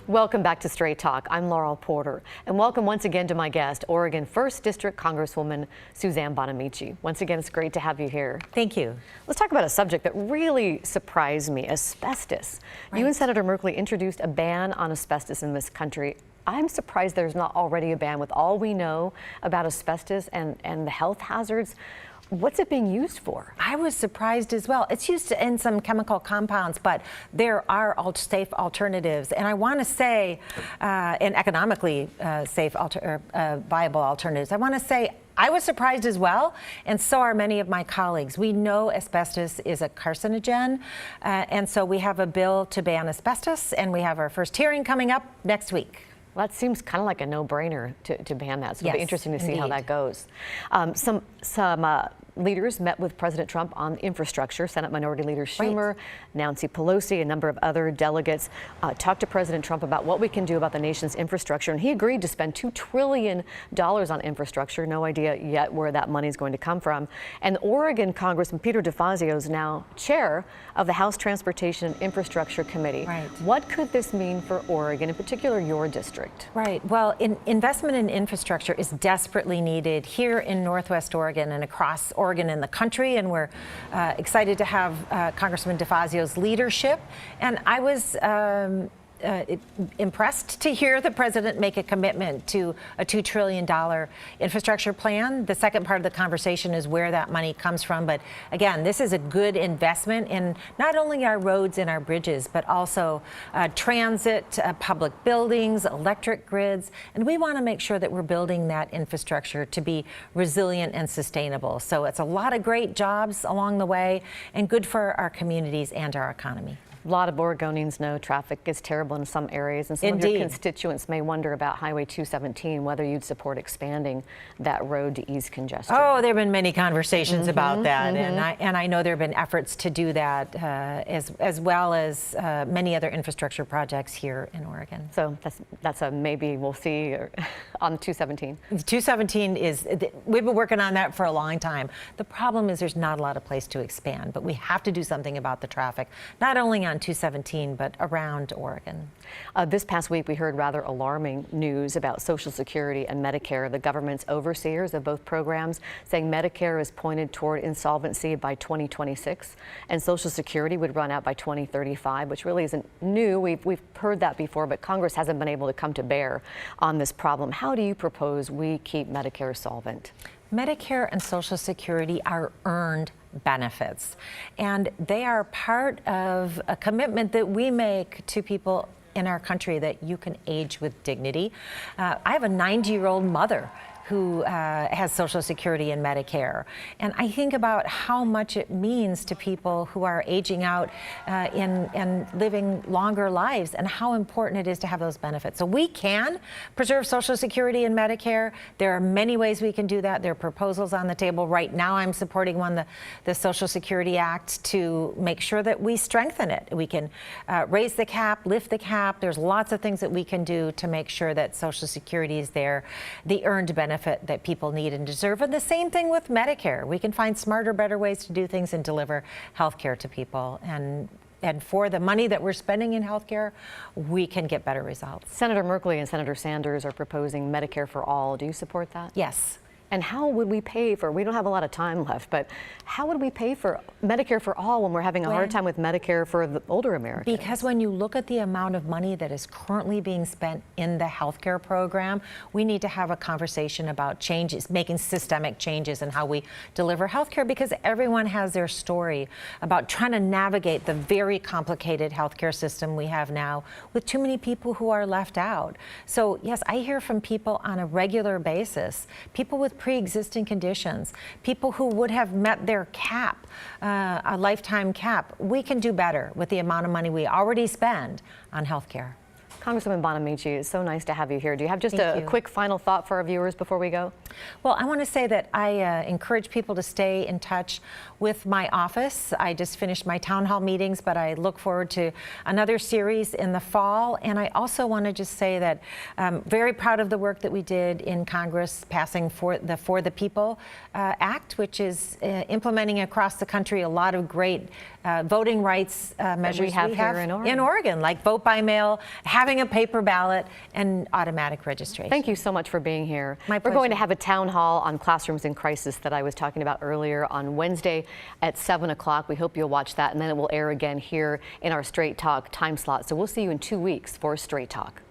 Welcome back to Straight Talk. I'm Laurel Porter, and welcome once again to my guest, Oregon 1st District Congresswoman Suzanne Bonamici. Once again, it's great to have you here. Thank you. Let's talk about a subject that really surprised me, asbestos. Right. You and Senator Merkley introduced a ban on asbestos in this country. I'm surprised there's not already a ban with all we know about asbestos and the health hazards. What's it being used for? I was surprised as well. It's used in some chemical compounds, but there are safe alternatives. And I want to say, and economically safe, viable alternatives. I want to say I was surprised as well, and so are many of my colleagues. We know asbestos is a carcinogen, and so we have a bill to ban asbestos, and we have our first hearing coming up next week. Well, that seems kind of like a no-brainer to ban that, so yes, it'll be interesting to see indeed. how that goes. Some leaders met with President Trump on infrastructure. Senate Minority Leader Schumer, right. Nancy Pelosi, a number of other delegates talked to President Trump about what we can do about the nation's infrastructure, and he agreed to spend $2 trillion on infrastructure. No idea yet where that money is going to come from. And Oregon Congressman Peter DeFazio is now chair of the House Transportation and Infrastructure Committee. Right. What could this mean for Oregon, in particular your district? Right. Well, investment in infrastructure is desperately needed here in Northwest Oregon and across Oregon and the country, and we're excited to have Congressman DeFazio's leadership. And I was impressed to hear the president make a commitment to a $2 trillion infrastructure plan. The second part of the conversation is where that money comes from. But again, this is a good investment in not only our roads and our bridges, but also transit, public buildings, electric grids. And we want to make sure that we're building that infrastructure to be resilient and sustainable. So it's a lot of great jobs along the way and good for our communities and our economy. A lot of Oregonians know traffic is terrible in some areas, and some Indeed. of your constituents may wonder about Highway 217, whether you'd support expanding that road to ease congestion. Oh, there have been many conversations about that, and I know there have been efforts to do that as well as many other infrastructure projects here in Oregon. So that's a maybe we'll see on 217. 217 is, we've been working on that for a long time. The problem is there's not a lot of place to expand, but we have to do something about the traffic, not only on 217, but around Oregon. This past week, we heard rather alarming news about Social Security and Medicare. The government's overseers of both programs saying Medicare is pointed toward insolvency by 2026, and Social Security would run out by 2035, which really isn't new. We've heard that before, but Congress hasn't been able to come to bear on this problem. How do you propose we keep Medicare solvent? Medicare and Social Security are earned benefits, and they are part of a commitment that we make to people in our country that you can age with dignity. I have a 90-year-old mother who has Social Security and Medicare. And I think about how much it means to people who are aging out and living longer lives, and how important it is to have those benefits. So we can preserve Social Security and Medicare. There are many ways we can do that. There are proposals on the table right now. I'm supporting one, the Social Security Act, to make sure that we strengthen it. We can raise the cap, lift the cap. There's lots of things that we can do to make sure that Social Security is there, the earned benefit that people need and deserve. And the same thing with Medicare. We can find smarter, better ways to do things and deliver health care to people. And for the money that we're spending in health care, we can get better results. Senator Merkley and Senator Sanders are proposing Medicare for all. Do you support that? Yes. And how would we pay for, we don't have a lot of time left, but how would we pay for Medicare for all when we're having a hard time with Medicare for the older Americans? Because when you look at the amount of money that is currently being spent in the healthcare program, we need to have a conversation about changes, making systemic changes in how we deliver healthcare, because everyone has their story about trying to navigate the very complicated healthcare system we have now with too many people who are left out. So yes, I hear from people on a regular basis, people with pre-existing conditions, people who would have met their cap, a lifetime cap. We can do better with the amount of money we already spend on health care. Congresswoman Bonamici, it's so nice to have you here. Do you have just a quick final thought for our viewers before we go? Well, I want to say that I encourage people to stay in touch with my office. I just finished my town hall meetings, but I look forward to another series in the fall. And I also want to just say that I'm very proud of the work that we did in Congress passing For the People Act, which is implementing across the country a lot of great voting rights measures we have here in Oregon, like vote by mail, having a paper ballot, and automatic registration. Thank you so much for being here. My We're pleasure. going to have a town hall on classrooms in crisis that I was talking about earlier on Wednesday at 7 o'clock. We hope you'll watch that, and then it will air again here in our Straight Talk time slot. So we'll see you in 2 weeks for Straight Talk.